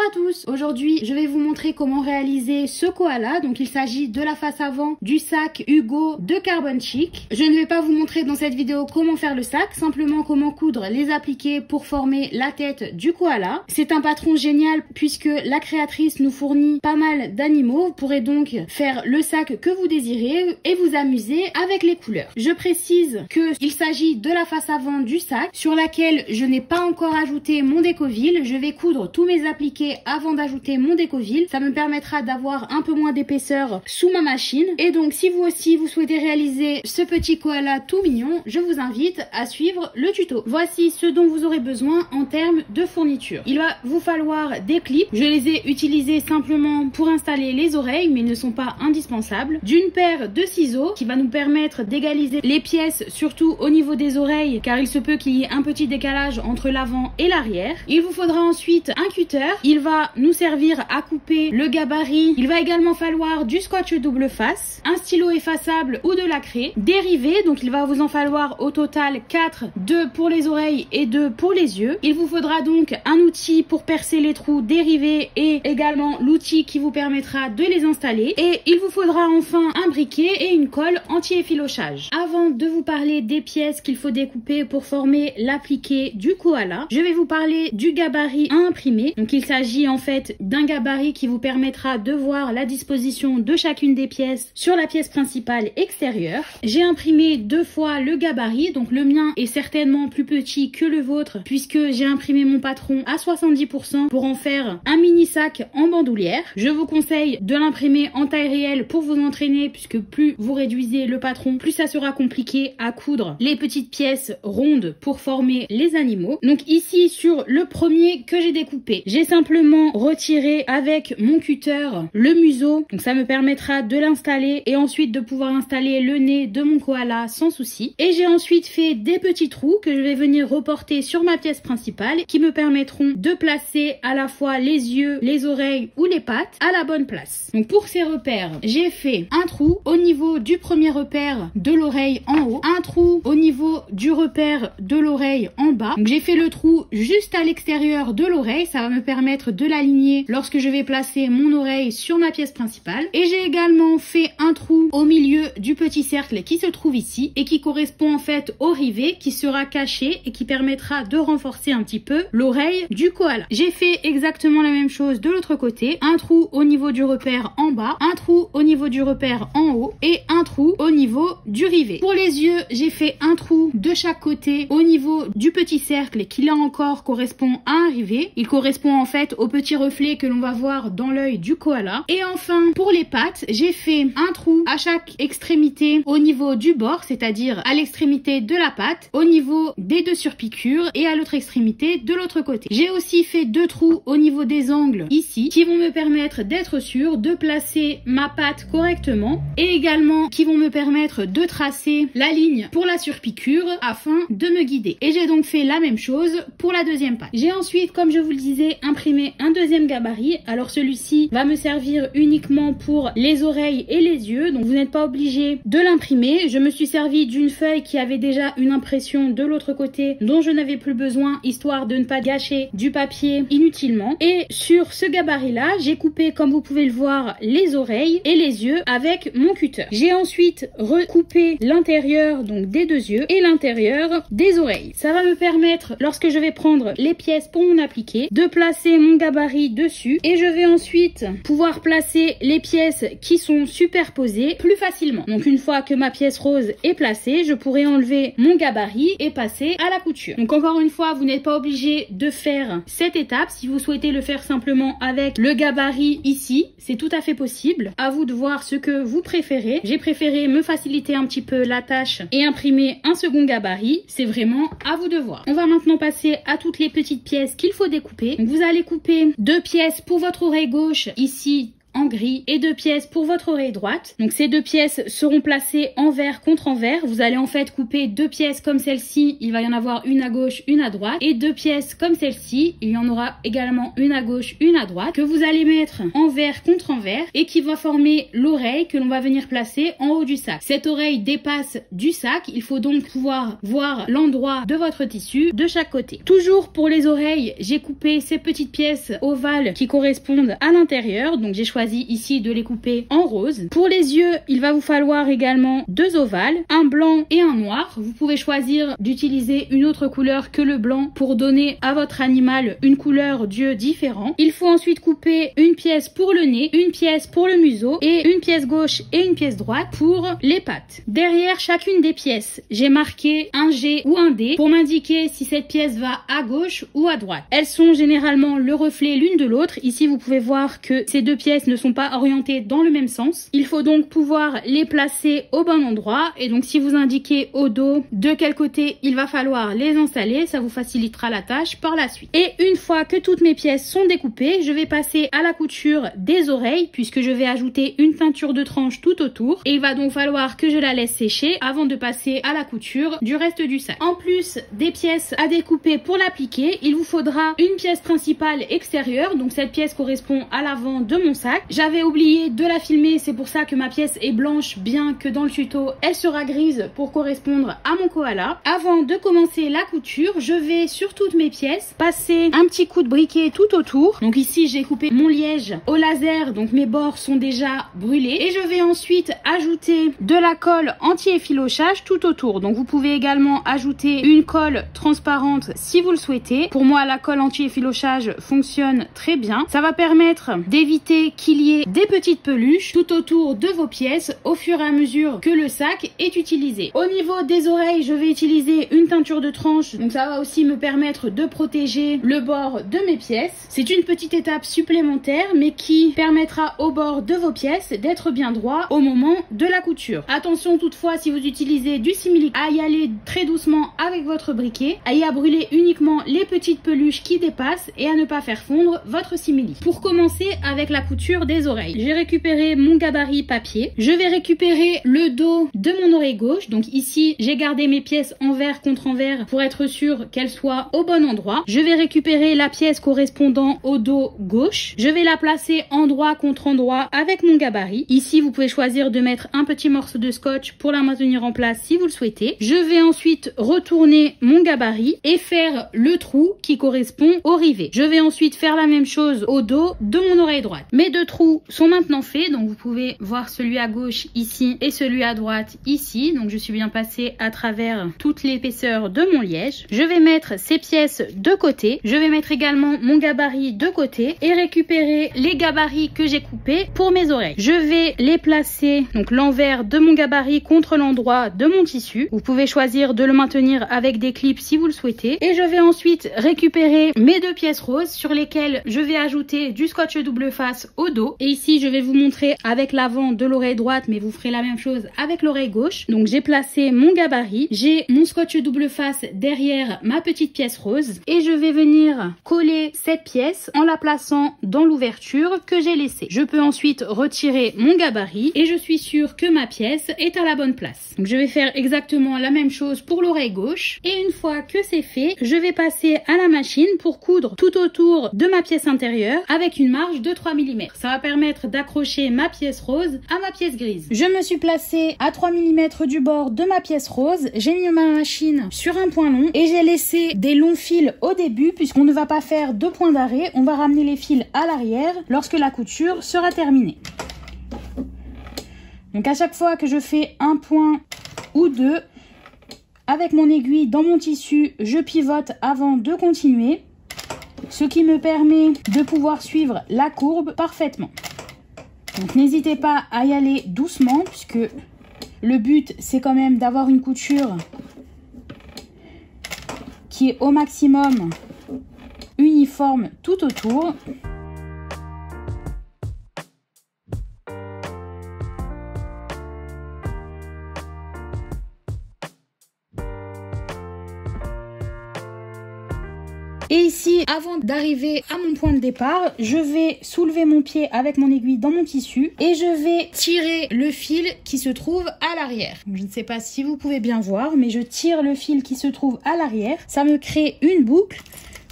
Bonjour à tous, aujourd'hui je vais vous montrer comment réaliser ce koala. Donc il s'agit de la face avant du sac Hugo de Carbon Chic. Je ne vais pas vous montrer dans cette vidéo comment faire le sac, simplement comment coudre les appliqués pour former la tête du koala. C'est un patron génial puisque la créatrice nous fournit pas mal d'animaux. Vous pourrez donc faire le sac que vous désirez et vous amuser avec les couleurs. Je précise qu'il s'agit de la face avant du sac sur laquelle je n'ai pas encore ajouté mon décoville. Je vais coudre tous mes appliqués avant d'ajouter mon décoville. Ça me permettra d'avoir un peu moins d'épaisseur sous ma machine. Et donc si vous aussi vous souhaitez réaliser ce petit koala tout mignon, je vous invite à suivre le tuto. Voici ce dont vous aurez besoin en termes de fourniture. Il va vous falloir des clips. Je les ai utilisés simplement pour installer les oreilles mais ne sont pas indispensables. D'une paire de ciseaux qui va nous permettre d'égaliser les pièces, surtout au niveau des oreilles car il se peut qu'il y ait un petit décalage entre l'avant et l'arrière. Il vous faudra ensuite un cutter. Il va nous servir à couper le gabarit. Il va également falloir du scotch double face, un stylo effaçable ou de la craie, des rivets. Donc il va vous en falloir au total 4, 2 pour les oreilles et 2 pour les yeux. Il vous faudra donc un outil pour percer les trous des rivets et également l'outil qui vous permettra de les installer. Et il vous faudra enfin un briquet et une colle anti-effilochage. Avant de vous parler des pièces qu'il faut découper pour former l'appliqué du koala, je vais vous parler du gabarit à imprimer. Donc il s'agit en fait d'un gabarit qui vous permettra de voir la disposition de chacune des pièces sur la pièce principale extérieure. J'ai imprimé 2 fois le gabarit, donc le mien est certainement plus petit que le vôtre puisque j'ai imprimé mon patron à 70% pour en faire un mini sac en bandoulière. Je vous conseille de l'imprimer en taille réelle pour vous entraîner puisque plus vous réduisez le patron, plus ça sera compliqué à coudre les petites pièces rondes pour former les animaux. Donc ici sur le premier que j'ai découpé, j'ai simplement retiré avec mon cutter le museau, donc ça me permettra de l'installer et ensuite de pouvoir installer le nez de mon koala sans souci. Et j'ai ensuite fait des petits trous que je vais venir reporter sur ma pièce principale qui me permettront de placer à la fois les yeux, les oreilles ou les pattes à la bonne place. Donc pour ces repères, j'ai fait un trou au niveau du premier repère de l'oreille en haut, un trou au niveau du repère de l'oreille en bas. Donc j'ai fait le trou juste à l'extérieur de l'oreille, ça va me permettre de l'aligner lorsque je vais placer mon oreille sur ma pièce principale. Et j'ai également fait un trou au milieu du petit cercle qui se trouve ici et qui correspond en fait au rivet qui sera caché et qui permettra de renforcer un petit peu l'oreille du koala. J'ai fait exactement la même chose de l'autre côté, un trou au niveau du repère en bas, un trou au niveau du repère en haut et un trou au niveau du rivet. Pour les yeux, j'ai fait un trou de chaque côté au niveau du petit cercle qui là encore correspond à un rivet. Il correspond en fait au petit reflet que l'on va voir dans l'œil du koala. Et enfin pour les pattes, j'ai fait un trou à chaque extrémité au niveau du bord, c'est-à-dire à l'extrémité de la patte, au niveau des 2 surpiqûres et à l'autre extrémité de l'autre côté. J'ai aussi fait 2 trous au niveau des angles ici qui vont me permettre d'être sûr de placer ma patte correctement et également qui vont me permettre de tracer la ligne pour la surpiqûre afin de me guider. Et j'ai donc fait la même chose pour la deuxième patte. J'ai ensuite, comme je vous le disais, imprimé un deuxième gabarit. Alors celui-ci va me servir uniquement pour les oreilles et les yeux, donc vous n'êtes pas obligé de l'imprimer. Je me suis servi d'une feuille qui avait déjà une impression de l'autre côté dont je n'avais plus besoin, histoire de ne pas gâcher du papier inutilement. Et sur ce gabarit-là, j'ai coupé, comme vous pouvez le voir, les oreilles et les yeux avec mon cutter. J'ai ensuite recoupé l'intérieur donc des 2 yeux et l'intérieur des oreilles. Ça va me permettre, lorsque je vais prendre les pièces pour mon appliqué, de placer mon gabarit dessus et je vais ensuite pouvoir placer les pièces qui sont superposées plus facilement. Donc une fois que ma pièce rose est placée, je pourrai enlever mon gabarit et passer à la couture. Donc encore une fois, vous n'êtes pas obligé de faire cette étape. Si vous souhaitez le faire simplement avec le gabarit ici, c'est tout à fait possible. À vous de voir ce que vous préférez. J'ai préféré me faciliter un petit peu la tâche et imprimer un second gabarit. C'est vraiment à vous de voir. On va maintenant passer à toutes les petites pièces qu'il faut découper. Donc vous allez couper 2 pièces pour votre oreille gauche ici en gris et 2 pièces pour votre oreille droite. Donc ces 2 pièces seront placées envers contre envers. Vous allez en fait couper 2 pièces comme celle-ci, il va y en avoir une à gauche, une à droite, et 2 pièces comme celle-ci, il y en aura également une à gauche, une à droite, que vous allez mettre envers contre envers et qui va former l'oreille que l'on va venir placer en haut du sac. Cette oreille dépasse du sac, il faut donc pouvoir voir l'endroit de votre tissu de chaque côté. Toujours pour les oreilles, j'ai coupé ces petites pièces ovales qui correspondent à l'intérieur, donc j'ai choisi ici de les couper en rose. Pour les yeux, il va vous falloir également 2 ovales, un blanc et un noir. Vous pouvez choisir d'utiliser une autre couleur que le blanc pour donner à votre animal une couleur d'yeux différente. Il faut ensuite couper une pièce pour le nez, une pièce pour le museau et une pièce gauche et une pièce droite pour les pattes. Derrière chacune des pièces, j'ai marqué un G ou un D pour m'indiquer si cette pièce va à gauche ou à droite. Elles sont généralement le reflet l'une de l'autre. Ici, vous pouvez voir que ces 2 pièces ne sont pas orientées dans le même sens. Il faut donc pouvoir les placer au bon endroit et donc si vous indiquez au dos de quel côté il va falloir les installer, ça vous facilitera la tâche par la suite. Et une fois que toutes mes pièces sont découpées, je vais passer à la couture des oreilles puisque je vais ajouter une teinture de tranche tout autour et il va donc falloir que je la laisse sécher avant de passer à la couture du reste du sac. En plus des pièces à découper pour l'appliquer, il vous faudra une pièce principale extérieure, donc cette pièce correspond à l'avant de mon sac. J'avais oublié de la filmer, c'est pour ça que ma pièce est blanche, bien que dans le tuto elle sera grise pour correspondre à mon koala. Avant de commencer la couture, je vais sur toutes mes pièces passer un petit coup de briquet tout autour. Donc ici j'ai coupé mon liège au laser, donc mes bords sont déjà brûlés et je vais ensuite ajouter de la colle anti-effilochage tout autour. Donc vous pouvez également ajouter une colle transparente si vous le souhaitez. Pour moi la colle anti-effilochage fonctionne très bien. Ça va permettre d'éviter qu'il y ait des petites peluches tout autour de vos pièces au fur et à mesure que le sac est utilisé. Au niveau des oreilles, je vais utiliser une teinture de tranche, donc ça va aussi me permettre de protéger le bord de mes pièces. C'est une petite étape supplémentaire mais qui permettra au bord de vos pièces d'être bien droit au moment de la couture. Attention toutefois, si vous utilisez du simili, à y aller très doucement avec votre briquet, à y brûler uniquement les petites peluches qui dépassent et à ne pas faire fondre votre simili. Pour commencer avec la couture des oreilles, j'ai récupéré mon gabarit papier. Je vais récupérer le dos de mon oreille gauche, donc ici j'ai gardé mes pièces envers contre envers pour être sûr qu'elles soient au bon endroit. Je vais récupérer la pièce correspondant au dos gauche. Je vais la placer endroit contre endroit avec mon gabarit. Ici vous pouvez choisir de mettre un petit morceau de scotch pour la maintenir en place si vous le souhaitez. Je vais ensuite retourner mon gabarit et faire le trou qui correspond au rivet. Je vais ensuite faire la même chose au dos de mon oreille droite. Mes 2 trous sont maintenant faits, donc vous pouvez voir celui à gauche ici et celui à droite ici. Donc je suis bien passée à travers toute l'épaisseur de mon liège. Je vais mettre ces pièces de côté. Je vais mettre également mon gabarit de côté et récupérer les gabarits que j'ai coupés pour mes oreilles. Je vais les placer, donc l'envers de mon gabarit contre l'endroit de mon tissu. Vous pouvez choisir de le maintenir avec des clips si vous le souhaitez. Et je vais ensuite récupérer mes 2 pièces roses sur lesquelles je vais ajouter du scotch double face au dos. Et ici je vais vous montrer avec l'avant de l'oreille droite, mais vous ferez la même chose avec l'oreille gauche. Donc j'ai placé mon gabarit, j'ai mon scotch double face derrière ma petite pièce rose et je vais venir coller cette pièce en la plaçant dans l'ouverture que j'ai laissée. Je peux ensuite retirer mon gabarit et je suis sûre que ma pièce est à la bonne place. Donc je vais faire exactement la même chose pour l'oreille gauche et une fois que c'est fait, je vais passer à la machine pour coudre tout autour de ma pièce intérieure avec une marge de 3 mm. Ça va permettre d'accrocher ma pièce rose à ma pièce grise. Je me suis placée à 3 mm du bord de ma pièce rose, j'ai mis ma machine sur un point long et j'ai laissé des longs fils au début puisqu'on ne va pas faire de point d'arrêt, on va ramener les fils à l'arrière lorsque la couture sera terminée. Donc à chaque fois que je fais un point ou 2, avec mon aiguille dans mon tissu, je pivote avant de continuer, ce qui me permet de pouvoir suivre la courbe parfaitement. Donc n'hésitez pas à y aller doucement puisque le but c'est quand même d'avoir une couture qui est au maximum uniforme tout autour. Et ici, avant d'arriver à mon point de départ, je vais soulever mon pied avec mon aiguille dans mon tissu et je vais tirer le fil qui se trouve à l'arrière. Je ne sais pas si vous pouvez bien voir, mais je tire le fil qui se trouve à l'arrière. Ça me crée une boucle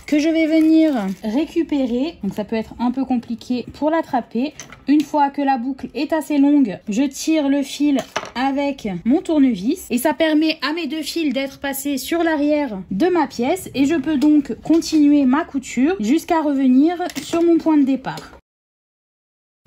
que je vais venir récupérer. Donc ça peut être un peu compliqué pour l'attraper. Une fois que la boucle est assez longue, je tire le fil avec mon tournevis et ça permet à mes deux fils d'être passés sur l'arrière de ma pièce et je peux donc continuer ma couture jusqu'à revenir sur mon point de départ.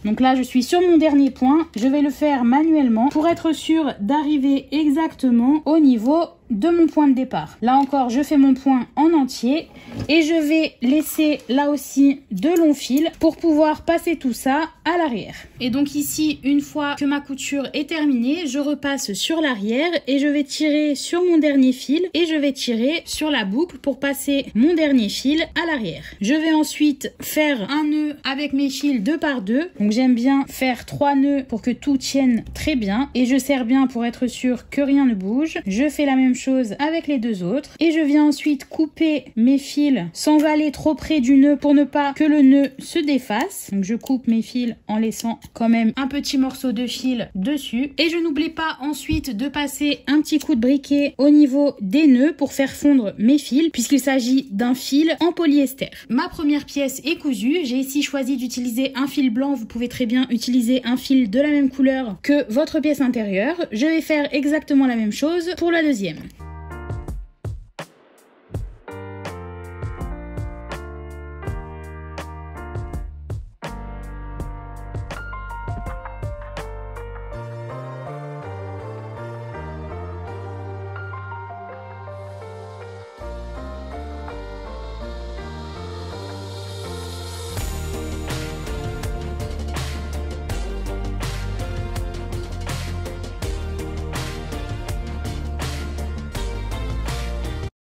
Donc là, je suis sur mon dernier point. Je vais le faire manuellement pour être sûr d'arriver exactement au niveau de mon point de départ. Là encore, je fais mon point en entier et je vais laisser là aussi de longs fils pour pouvoir passer tout ça à l'arrière. Et donc ici, une fois que ma couture est terminée, je repasse sur l'arrière et je vais tirer sur mon dernier fil et je vais tirer sur la boucle pour passer mon dernier fil à l'arrière. Je vais ensuite faire un nœud avec mes fils 2 par 2. Donc j'aime bien faire 3 nœuds pour que tout tienne très bien et je serre bien pour être sûr que rien ne bouge. Je fais la même chose avec les deux autres et je viens ensuite couper mes fils sans aller trop près du nœud pour ne pas que le nœud se défasse. Donc je coupe mes fils en laissant quand même un petit morceau de fil dessus et je n'oublie pas ensuite de passer un petit coup de briquet au niveau des nœuds pour faire fondre mes fils puisqu'il s'agit d'un fil en polyester. Ma première pièce est cousue. J'ai ici choisi d'utiliser un fil blanc. Vous pouvez très bien utiliser un fil de la même couleur que votre pièce intérieure. Je vais faire exactement la même chose pour la deuxième.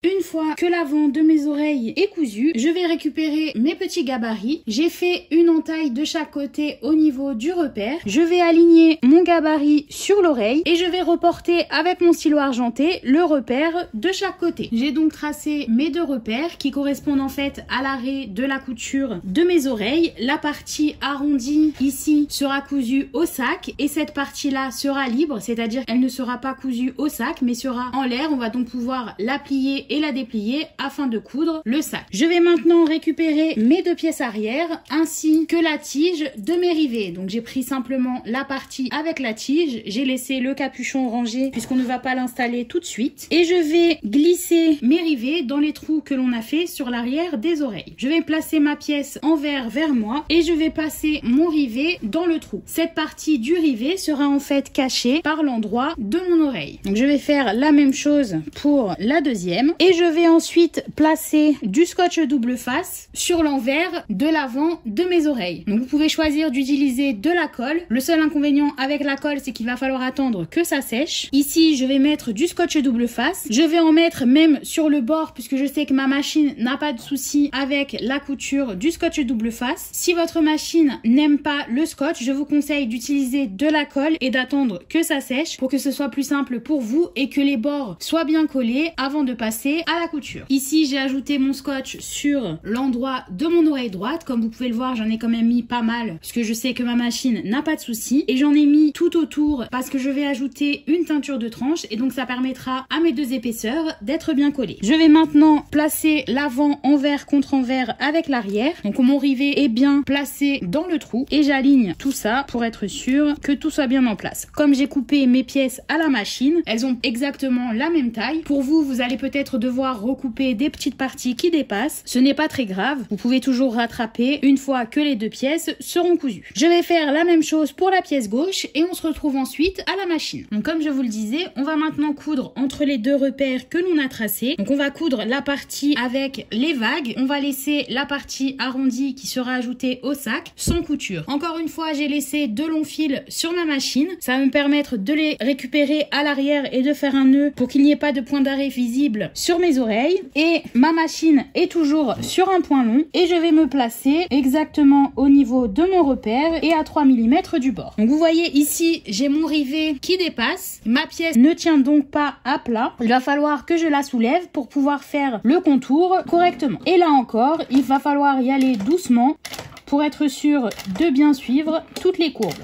Une fois que l'avant de mes oreilles est cousu, je vais récupérer mes petits gabarits. J'ai fait une entaille de chaque côté au niveau du repère. Je vais aligner mon gabarit sur l'oreille et je vais reporter avec mon stylo argenté le repère de chaque côté. J'ai donc tracé mes deux repères qui correspondent en fait à l'arrêt de la couture de mes oreilles. La partie arrondie ici sera cousue au sac et cette partie-là sera libre, c'est-à-dire qu'elle ne sera pas cousue au sac mais sera en l'air. On va donc pouvoir la plier et la déplier afin de coudre le sac. Je vais maintenant récupérer mes deux pièces arrière ainsi que la tige de mes rivets. Donc j'ai pris simplement la partie avec la tige, j'ai laissé le capuchon rangé puisqu'on ne va pas l'installer tout de suite et je vais glisser mes rivets dans les trous que l'on a fait sur l'arrière des oreilles. Je vais placer ma pièce envers vers moi et je vais passer mon rivet dans le trou. Cette partie du rivet sera en fait cachée par l'endroit de mon oreille. Donc je vais faire la même chose pour la deuxième et je vais ensuite placer du scotch double face sur l'envers de l'avant de mes oreilles. Donc vous pouvez choisir d'utiliser de la colle. Le seul inconvénient avec la colle, c'est qu'il va falloir attendre que ça sèche. Ici, je vais mettre du scotch double face. Je vais en mettre même sur le bord puisque je sais que ma machine n'a pas de souci avec la couture du scotch double face. Si votre machine n'aime pas le scotch, je vous conseille d'utiliser de la colle et d'attendre que ça sèche pour que ce soit plus simple pour vous et que les bords soient bien collés avant de passer à la couture. Ici, j'ai ajouté mon scotch sur l'endroit de mon oreille droite. Comme vous pouvez le voir, j'en ai quand même mis pas mal puisque je sais que ma machine n'a pas de souci. Et j'en ai mis tout autour parce que je vais ajouter une teinture de tranche et donc ça permettra à mes deux épaisseurs d'être bien collées. Je vais maintenant placer l'avant envers contre envers avec l'arrière. Donc mon rivet est bien placé dans le trou et j'aligne tout ça pour être sûr que tout soit bien en place. Comme j'ai coupé mes pièces à la machine, elles ont exactement la même taille. Pour vous, vous allez peut-être devoir recouper des petites parties qui dépassent. Ce n'est pas très grave. Vous pouvez toujours rattraper une fois que les deux pièces seront cousues. Je vais faire la même chose pour la pièce gauche et on se retrouve ensuite à la machine. Donc comme je vous le disais, on va maintenant coudre entre les deux repères que l'on a tracés. Donc on va coudre la partie avec les vagues. On va laisser la partie arrondie qui sera ajoutée au sac sans couture. Encore une fois, j'ai laissé deux longs fils sur ma machine. Ça va me permettre de les récupérer à l'arrière et de faire un nœud pour qu'il n'y ait pas de point d'arrêt visible sur mes les oreilles et ma machine est toujours sur un point long et je vais me placer exactement au niveau de mon repère et à 3 mm du bord. Donc vous voyez ici, j'ai mon rivet qui dépasse. Ma pièce ne tient donc pas à plat. Il va falloir que je la soulève pour pouvoir faire le contour correctement. Et là encore, il va falloir y aller doucement pour être sûr de bien suivre toutes les courbes.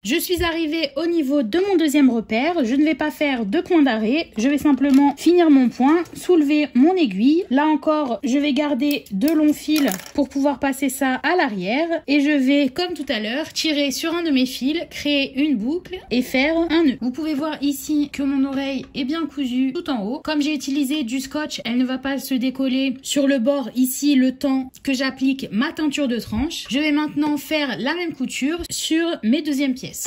Je suis arrivée au niveau de mon deuxième repère, je ne vais pas faire de point d'arrêt, je vais simplement finir mon point, soulever mon aiguille. Là encore, je vais garder de longs fils pour pouvoir passer ça à l'arrière et je vais, comme tout à l'heure, tirer sur un de mes fils, créer une boucle et faire un nœud. Vous pouvez voir ici que mon oreille est bien cousue tout en haut. Comme j'ai utilisé du scotch, elle ne va pas se décoller sur le bord ici le temps que j'applique ma teinture de tranche. Je vais maintenant faire la même couture sur mes deuxièmes pièces.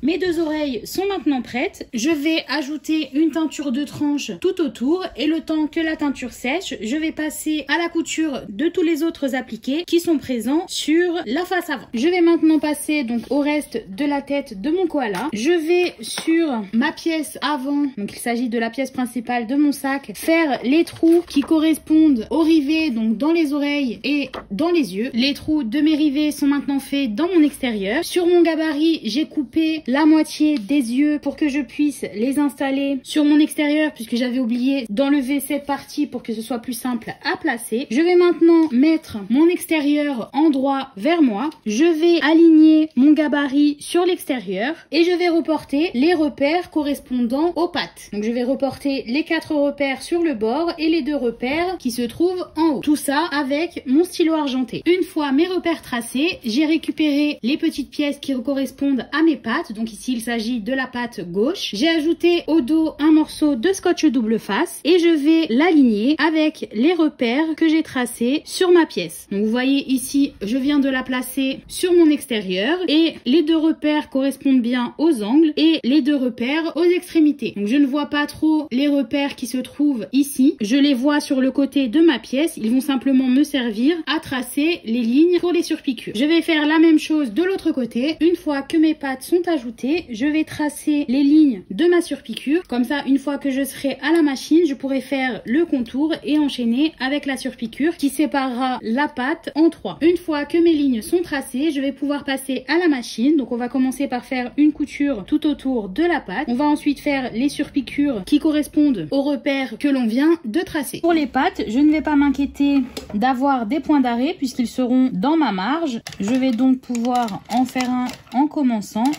Mes deux oreilles sont maintenant prêtes. Je vais ajouter une teinture de tranche tout autour et le temps que la teinture sèche, je vais passer à la couture de tous les autres appliqués qui sont présents sur la face avant. Je vais maintenant passer donc au reste de la tête de mon koala. Je vais sur ma pièce avant, donc il s'agit de la pièce principale de mon sac, faire les trous qui correspondent aux rivets, donc dans les oreilles et dans les yeux. Les trous de mes rivets sont maintenant faits dans mon extérieur. Sur mon gabarit, j'ai coupé la moitié des yeux pour que je puisse les installer sur mon extérieur puisque j'avais oublié d'enlever cette partie pour que ce soit plus simple à placer. Je vais maintenant mettre mon extérieur en droit vers moi. Je vais aligner mon gabarit sur l'extérieur et je vais reporter les repères correspondant aux pattes. Donc je vais reporter les 4 repères sur le bord et les 2 repères qui se trouvent en haut. Tout ça avec mon stylo argenté. Une fois mes repères tracés, j'ai récupéré les petites pièces qui correspondent à mes pattes. Donc ici il s'agit de la patte gauche. J'ai ajouté au dos un morceau de scotch double face et je vais l'aligner avec les repères que j'ai tracés sur ma pièce. Donc vous voyez ici je viens de la placer sur mon extérieur et les 2 repères correspondent bien aux angles et les 2 repères aux extrémités. Donc je ne vois pas trop les repères qui se trouvent ici. Je les vois sur le côté de ma pièce. Ils vont simplement me servir à tracer les lignes pour les surpiqûres. Je vais faire la même chose de l'autre côté. Une fois que mes pattes sont ajoutées, je vais tracer les lignes de ma surpiqûre. Comme ça, une fois que je serai à la machine, je pourrai faire le contour et enchaîner avec la surpiqûre qui séparera la patte en 3. Une fois que mes lignes sont tracées, je vais pouvoir passer à la machine. Donc on va commencer par faire une couture tout autour de la patte. On va ensuite faire les surpiqûres qui correspondent aux repères que l'on vient de tracer. Pour les pattes, je ne vais pas m'inquiéter d'avoir des points d'arrêt puisqu'ils seront dans ma marge. Je vais donc pouvoir en faire un en commençant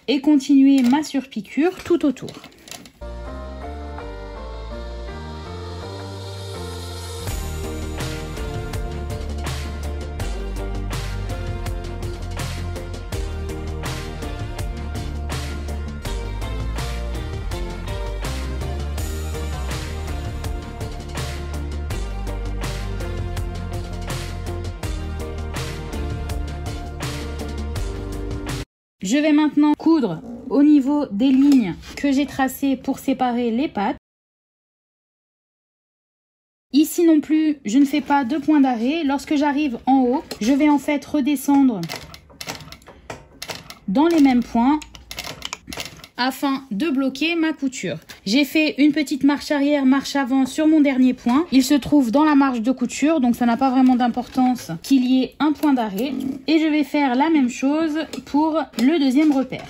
et continuer ma surpiqûre tout autour. Je vais maintenant coudre au niveau des lignes que j'ai tracées pour séparer les pattes. Ici non plus, je ne fais pas de point d'arrêt. Lorsque j'arrive en haut, je vais en fait redescendre dans les mêmes points afin de bloquer ma couture. J'ai fait une petite marche arrière, marche avant sur mon dernier point. Il se trouve dans la marge de couture, donc ça n'a pas vraiment d'importance qu'il y ait un point d'arrêt. Et je vais faire la même chose pour le deuxième repère.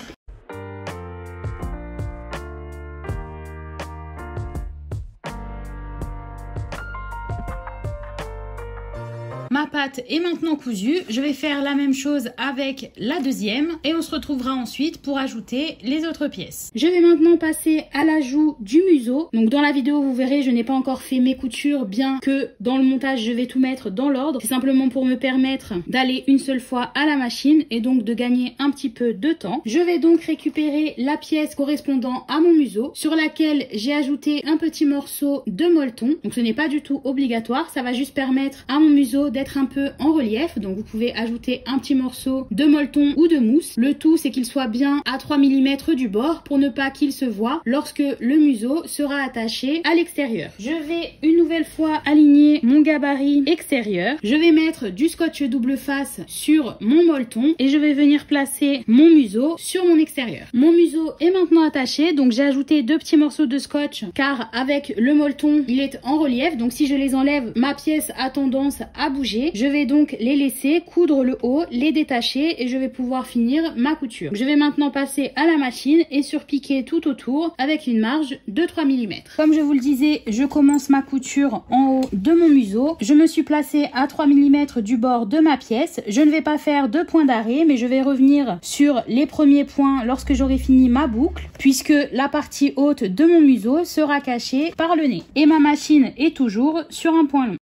ma pâte est maintenant cousue. Je vais faire la même chose avec la deuxième et on se retrouvera ensuite pour ajouter les autres pièces. Je vais maintenant passer à l'ajout du museau. Donc dans la vidéo, vous verrez, je n'ai pas encore fait mes coutures, bien que dans le montage, je vais tout mettre dans l'ordre. C'est simplement pour me permettre d'aller une seule fois à la machine et donc de gagner un petit peu de temps. Je vais donc récupérer la pièce correspondant à mon museau sur laquelle j'ai ajouté un petit morceau de molleton. Donc ce n'est pas du tout obligatoire, ça va juste permettre à mon museau d'être un peu en relief. Donc vous pouvez ajouter un petit morceau de molleton ou de mousse. Le tout c'est qu'il soit bien à 3 mm du bord pour ne pas qu'il se voie lorsque le museau sera attaché à l'extérieur. Je vais une nouvelle fois aligner mon gabarit extérieur. Je vais mettre du scotch double face sur mon molleton et je vais venir placer mon museau sur mon extérieur. Mon museau est maintenant attaché, donc j'ai ajouté 2 petits morceaux de scotch car avec le molleton il est en relief, donc si je les enlève ma pièce a tendance à bouger. Je vais donc les laisser coudre le haut, les détacher et je vais pouvoir finir ma couture. Je vais maintenant passer à la machine et surpiquer tout autour avec une marge de 3 mm. Comme je vous le disais, je commence ma couture en haut de mon museau. Je me suis placée à 3 mm du bord de ma pièce. Je ne vais pas faire de point d'arrêt, mais je vais revenir sur les premiers points lorsque j'aurai fini ma boucle, puisque la partie haute de mon museau sera cachée par le nez. Et ma machine est toujours sur un point long.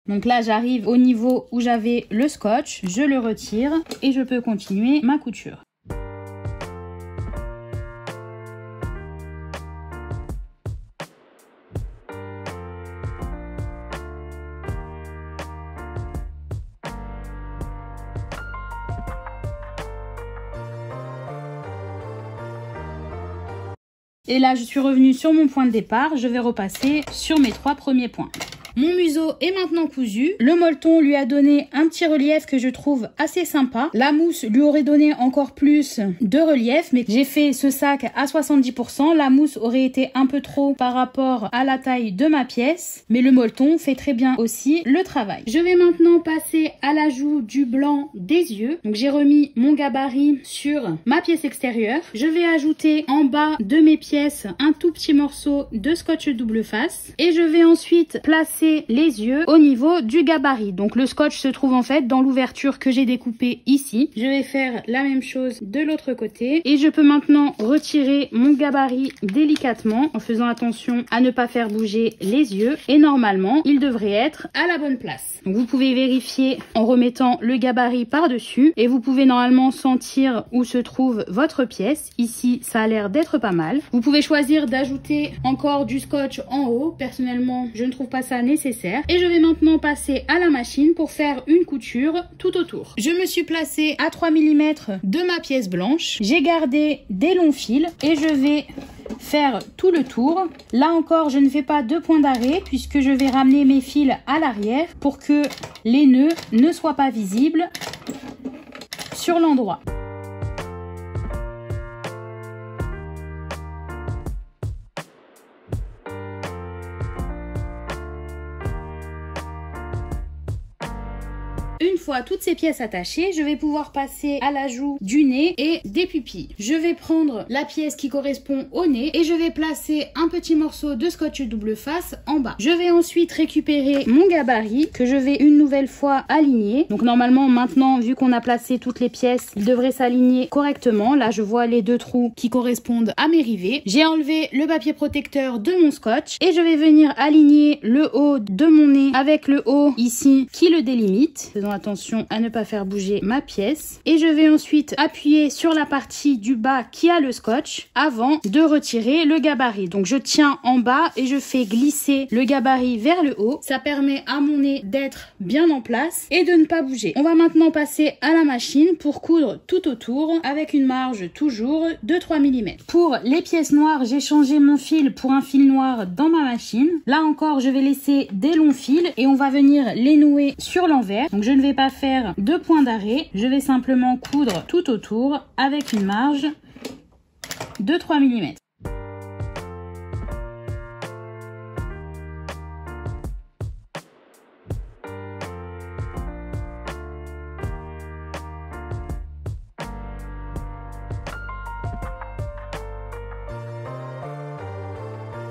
Donc là, j'arrive au niveau où j'avais le scotch, je le retire et je peux continuer ma couture. Et là, je suis revenue sur mon point de départ, je vais repasser sur mes 3 premiers points. Mon museau est maintenant cousu. Le molleton lui a donné un petit relief que je trouve assez sympa. La mousse lui aurait donné encore plus de relief, mais j'ai fait ce sac à 70%. La mousse aurait été un peu trop par rapport à la taille de ma pièce, mais le molleton fait très bien aussi le travail. Je vais maintenant passer à l'ajout du blanc des yeux. Donc j'ai remis mon gabarit sur ma pièce extérieure. Je vais ajouter en bas de mes pièces un tout petit morceau de scotch double face et je vais ensuite placer les yeux au niveau du gabarit. Donc le scotch se trouve en fait dans l'ouverture que j'ai découpée ici. Je vais faire la même chose de l'autre côté et je peux maintenant retirer mon gabarit délicatement en faisant attention à ne pas faire bouger les yeux et normalement il devrait être à la bonne place. Donc vous pouvez vérifier en remettant le gabarit par-dessus et vous pouvez normalement sentir où se trouve votre pièce. Ici ça a l'air d'être pas mal. Vous pouvez choisir d'ajouter encore du scotch en haut. Personnellement je ne trouve pas ça nécessaire. Et je vais maintenant passer à la machine pour faire une couture tout autour. Je me suis placée à 3 mm de ma pièce blanche. J'ai gardé des longs fils et je vais faire tout le tour. Là encore, je ne fais pas de point d'arrêt puisque je vais ramener mes fils à l'arrière pour que les nœuds ne soient pas visibles sur l'endroit. Une fois toutes ces pièces attachées, je vais pouvoir passer à l'ajout du nez et des pupilles. Je vais prendre la pièce qui correspond au nez et je vais placer un petit morceau de scotch double face en bas. Je vais ensuite récupérer mon gabarit que je vais une nouvelle fois aligner. Donc normalement maintenant, vu qu'on a placé toutes les pièces, il devrait s'aligner correctement. Là je vois les 2 trous qui correspondent à mes rivets. J'ai enlevé le papier protecteur de mon scotch et je vais venir aligner le haut de mon nez avec le haut ici qui le délimite. Faisons attention à ne pas faire bouger ma pièce et je vais ensuite appuyer sur la partie du bas qui a le scotch avant de retirer le gabarit. Donc je tiens en bas et je fais glisser le gabarit vers le haut. Ça permet à mon nez d'être bien en place et de ne pas bouger. On va maintenant passer à la machine pour coudre tout autour avec une marge toujours de 3 mm. Pour les pièces noires, j'ai changé mon fil pour un fil noir dans ma machine. Là encore, je vais laisser des longs fils et on va venir les nouer sur l'envers. Donc je ne vais pas faire de point d'arrêt, je vais simplement coudre tout autour avec une marge de 3 mm.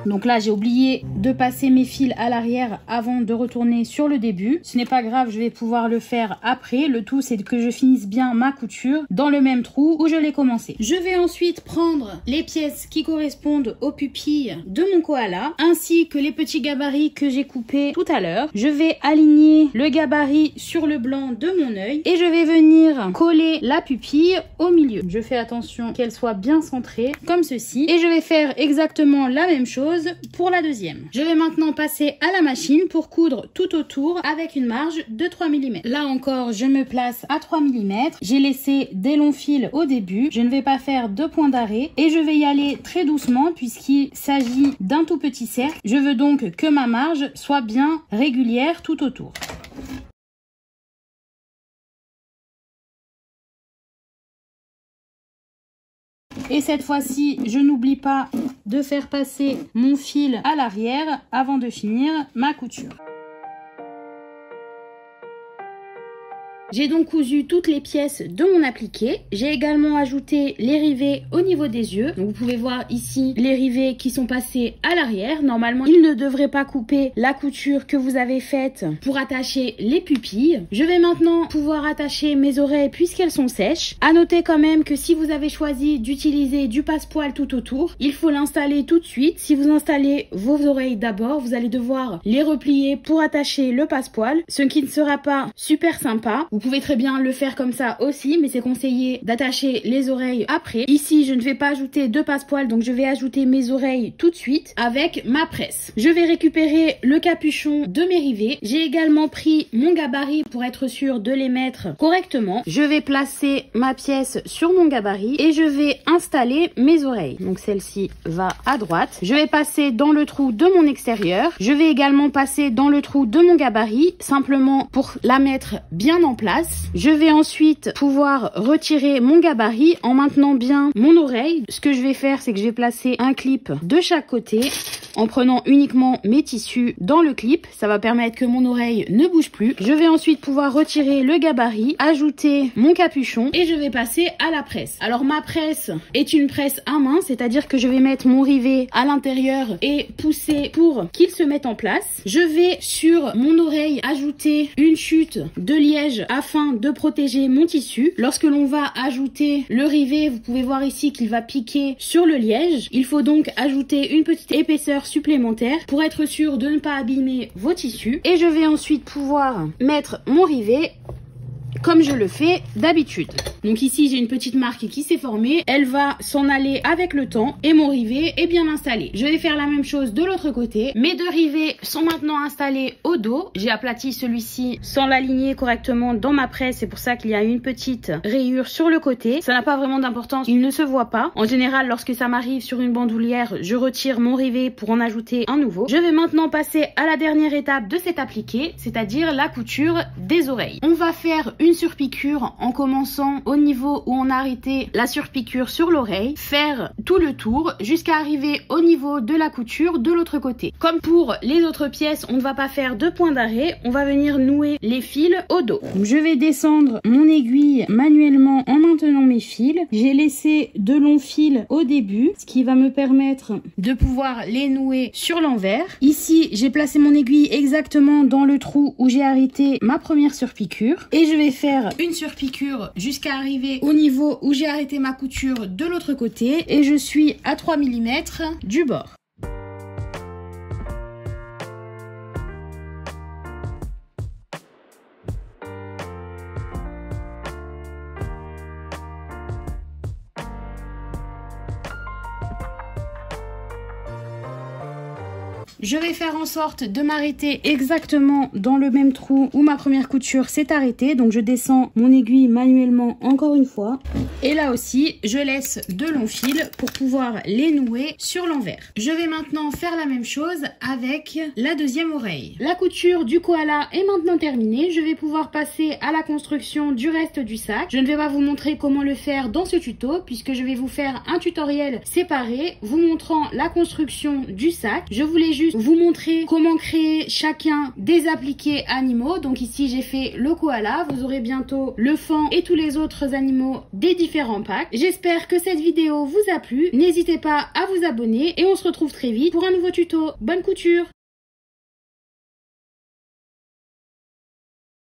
Donc là, j'ai oublié de passer mes fils à l'arrière avant de retourner sur le début. Ce n'est pas grave, je vais pouvoir le faire après. Le tout, c'est que je finisse bien ma couture dans le même trou où je l'ai commencé. Je vais ensuite prendre les pièces qui correspondent aux pupilles de mon koala, ainsi que les petits gabarits que j'ai coupés tout à l'heure. Je vais aligner le gabarit sur le blanc de mon œil et je vais venir coller la pupille au milieu. Je fais attention qu'elle soit bien centrée, comme ceci. Et je vais faire exactement la même chose pour la deuxième. Je vais maintenant passer à la machine pour coudre tout autour avec une marge de 3 mm. Là encore, je me place à 3 mm. J'ai laissé des longs fils au début. Je ne vais pas faire de point d'arrêt et je vais y aller très doucement puisqu'il s'agit d'un tout petit cercle. Je veux donc que ma marge soit bien régulière tout autour. Et cette fois-ci, je n'oublie pas de faire passer mon fil à l'arrière avant de finir ma couture. J'ai donc cousu toutes les pièces de mon appliqué. J'ai également ajouté les rivets au niveau des yeux. Donc vous pouvez voir ici les rivets qui sont passés à l'arrière. Normalement, ils ne devraient pas couper la couture que vous avez faite pour attacher les pupilles. Je vais maintenant pouvoir attacher mes oreilles puisqu'elles sont sèches. À noter quand même que si vous avez choisi d'utiliser du passepoil tout autour, il faut l'installer tout de suite. Si vous installez vos oreilles d'abord, vous allez devoir les replier pour attacher le passepoil, ce qui ne sera pas super sympa. Vous pouvez très bien le faire comme ça aussi, mais c'est conseillé d'attacher les oreilles après. Ici, je ne vais pas ajouter de passepoil, donc je vais ajouter mes oreilles tout de suite avec ma presse. Je vais récupérer le capuchon de mes rivets. J'ai également pris mon gabarit pour être sûr de les mettre correctement. Je vais placer ma pièce sur mon gabarit et je vais installer mes oreilles. Donc celle-ci va à droite. Je vais passer dans le trou de mon extérieur. Je vais également passer dans le trou de mon gabarit, simplement pour la mettre bien en place. Je vais ensuite pouvoir retirer mon gabarit en maintenant bien mon oreille. Ce que je vais faire, c'est que je vais placer un clip de chaque côté en prenant uniquement mes tissus dans le clip. Ça va permettre que mon oreille ne bouge plus. Je vais ensuite pouvoir retirer le gabarit, ajouter mon capuchon et je vais passer à la presse. Alors ma presse est une presse à main, c'est-à-dire que je vais mettre mon rivet à l'intérieur et pousser pour qu'il se mette en place. Je vais sur mon oreille ajouter une chute de liège afin de protéger mon tissu. Lorsque l'on va ajouter le rivet, vous pouvez voir ici qu'il va piquer sur le liège. Il faut donc ajouter une petite épaisseur supplémentaire pour être sûr de ne pas abîmer vos tissus. Et je vais ensuite pouvoir mettre mon rivet comme je le fais d'habitude. Donc ici, j'ai une petite marque qui s'est formée. Elle va s'en aller avec le temps et mon rivet est bien installé. Je vais faire la même chose de l'autre côté. Mes deux rivets sont maintenant installés au dos. J'ai aplati celui-ci sans l'aligner correctement dans ma presse. C'est pour ça qu'il y a une petite rayure sur le côté. Ça n'a pas vraiment d'importance. Il ne se voit pas. En général, lorsque ça m'arrive sur une bandoulière, je retire mon rivet pour en ajouter un nouveau. Je vais maintenant passer à la dernière étape de cet appliqué, c'est-à-dire la couture des oreilles. On va faire une surpiqûre en commençant au niveau où on a arrêté la surpiqûre sur l'oreille, faire tout le tour jusqu'à arriver au niveau de la couture de l'autre côté. Comme pour les autres pièces, on ne va pas faire de point d'arrêt, on va venir nouer les fils au dos. Donc je vais descendre mon aiguille manuellement en maintenant mes fils. J'ai laissé de longs fils au début, ce qui va me permettre de pouvoir les nouer sur l'envers. Ici, j'ai placé mon aiguille exactement dans le trou où j'ai arrêté ma première surpiqûre et je vais faire une surpiqûre jusqu'à arriver au niveau où j'ai arrêté ma couture de l'autre côté et je suis à 3 mm du bord. Je vais faire en sorte de m'arrêter exactement dans le même trou où ma première couture s'est arrêtée. Donc je descends mon aiguille manuellement encore une fois. Et là aussi, je laisse de longs fils pour pouvoir les nouer sur l'envers. Je vais maintenant faire la même chose avec la deuxième oreille. La couture du koala est maintenant terminée. Je vais pouvoir passer à la construction du reste du sac. Je ne vais pas vous montrer comment le faire dans ce tuto puisque je vais vous faire un tutoriel séparé vous montrant la construction du sac. Je voulais juste vous montrer comment créer chacun des appliqués animaux. Donc ici j'ai fait le koala, vous aurez bientôt le fan et tous les autres animaux des différents packs. J'espère que cette vidéo vous a plu, n'hésitez pas à vous abonner et on se retrouve très vite pour un nouveau tuto. Bonne couture!